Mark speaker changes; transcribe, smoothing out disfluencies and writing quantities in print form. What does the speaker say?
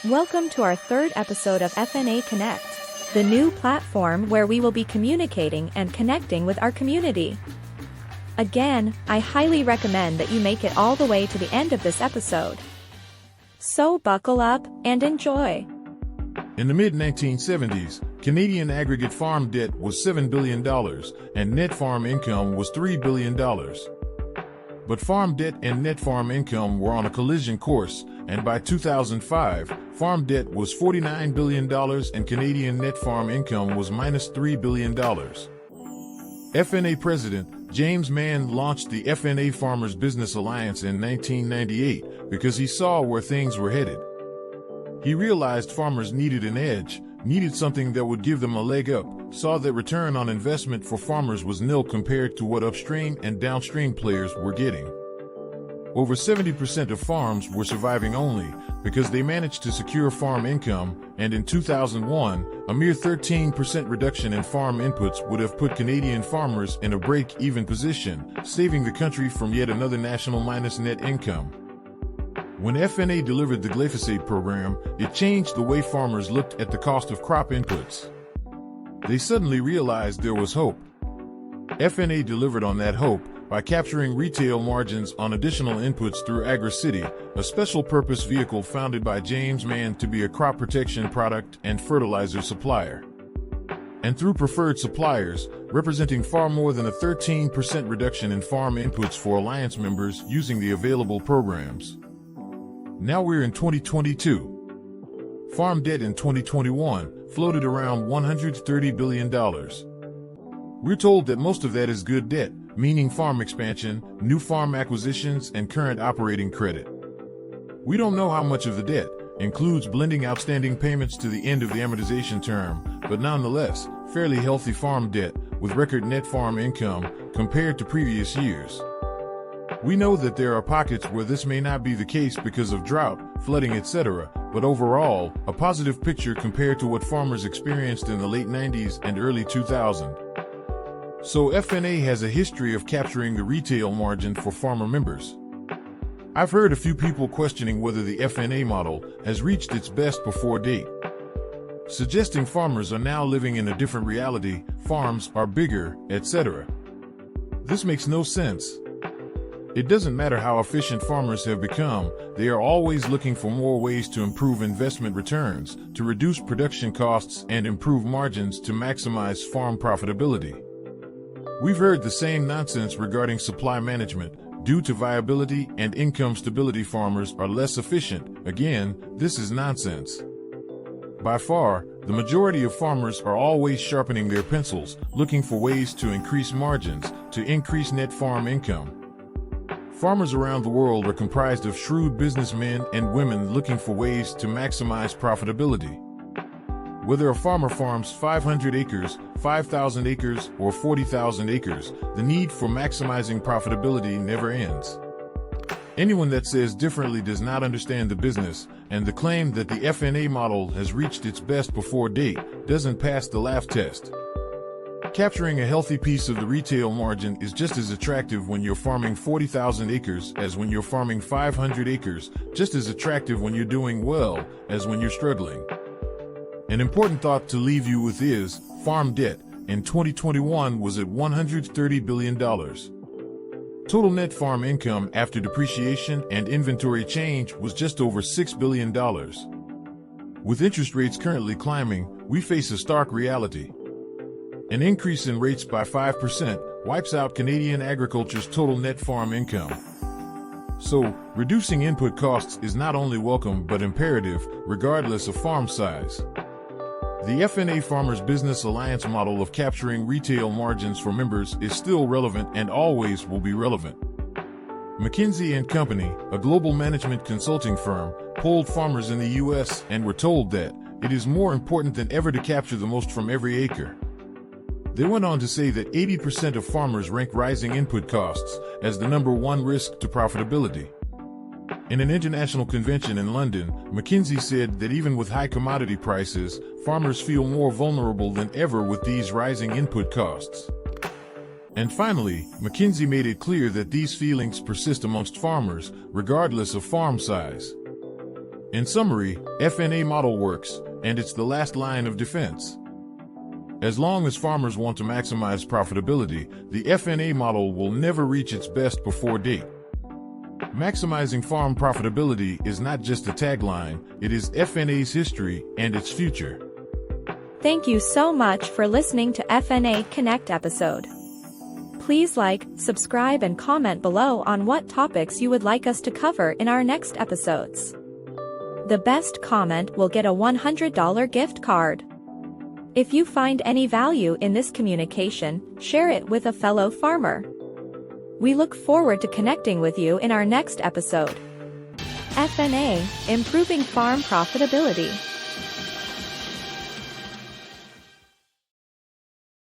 Speaker 1: Welcome to our third episode of FNA Connect, the new platform where we will be communicating and connecting with our community. Again, I highly recommend that you make it all the way to the end of this episode. So buckle up and enjoy.
Speaker 2: In the mid-1970s, Canadian aggregate farm debt was $7 billion and net farm income was $3 billion. But farm debt and net farm income were on a collision course, and by 2005, farm debt was $49 billion and Canadian net farm income was minus $3 billion. FNA President James Mann launched the FNA Farmers Business Alliance in 1998 because he saw where things were headed. He realized farmers needed an edge, needed something that would give them a leg up, saw that return on investment for farmers was nil compared to what upstream and downstream players were getting. Over 70% of farms were surviving only because they managed to secure farm income, and in 2001, a mere 13% reduction in farm inputs would have put Canadian farmers in a break-even position, saving the country from yet another national minus net income. When FNA delivered the glyphosate program, it changed the way farmers looked at the cost of crop inputs. They suddenly realized there was hope. FNA delivered on that hope by capturing retail margins on additional inputs through AgriCity, a special-purpose vehicle founded by James Mann to be a crop protection product and fertilizer supplier. And through preferred suppliers, representing far more than a 13% reduction in farm inputs for Alliance members using the available programs. Now we're in 2022. Farm debt in 2021 floated around $130 billion. We're told that most of that is good debt, meaning farm expansion, new farm acquisitions, and current operating credit. We don't know how much of the debt includes blending outstanding payments to the end of the amortization term, but nonetheless, fairly healthy farm debt with record net farm income compared to previous years. We know that there are pockets where this may not be the case because of drought, flooding, etc., but overall, a positive picture compared to what farmers experienced in the late 90s and early 2000s. So FNA has a history of capturing the retail margin for farmer members. I've heard a few people questioning whether the FNA model has reached its best before date, suggesting farmers are now living in a different reality, farms are bigger, etc. This makes no sense. It doesn't matter how efficient farmers have become, they are always looking for more ways to improve investment returns, to reduce production costs and improve margins to maximize farm profitability. We've heard the same nonsense regarding supply management. Due to viability and income stability, farmers are less efficient. Again, this is nonsense. By far, the majority of farmers are always sharpening their pencils, looking for ways to increase margins, to increase net farm income. Farmers around the world are comprised of shrewd businessmen and women looking for ways to maximize profitability. Whether a farmer farms 500 acres, 5,000 acres, or 40,000 acres, the need for maximizing profitability never ends. Anyone that says differently does not understand the business, and the claim that the FNA model has reached its best before date doesn't pass the laugh test. Capturing a healthy piece of the retail margin is just as attractive when you're farming 40,000 acres as when you're farming 500 acres, just as attractive when you're doing well as when you're struggling. An important thought to leave you with is, farm debt in 2021 was at $130 billion. Total net farm income after depreciation and inventory change was just over $6 billion. With interest rates currently climbing, we face a stark reality. An increase in rates by 5% wipes out Canadian agriculture's total net farm income. So, reducing input costs is not only welcome but imperative, regardless of farm size. The FNA Farmers Business Alliance model of capturing retail margins for members is still relevant and always will be relevant. McKinsey & Company, a global management consulting firm, polled farmers in the U.S. and were told that it is more important than ever to capture the most from every acre. They went on to say that 80% of farmers rank rising input costs as the number one risk to profitability. In an international convention in London, McKinsey said that even with high commodity prices, farmers feel more vulnerable than ever with these rising input costs. And finally, McKinsey made it clear that these feelings persist amongst farmers, regardless of farm size. In summary, FNA model works, and it's the last line of defense. As long as farmers want to maximize profitability, the FNA model will never reach its best before date. Maximizing farm profitability is not just a tagline, it is FNA's history and its future.
Speaker 1: Thank you so much for listening to FNA Connect episode. Please like, subscribe and comment below on what topics you would like us to cover in our next episodes. The best comment will get a $100 gift card. If you find any value in this communication, share it with a fellow farmer. We look forward to connecting with you in our next episode. FNA, improving farm profitability.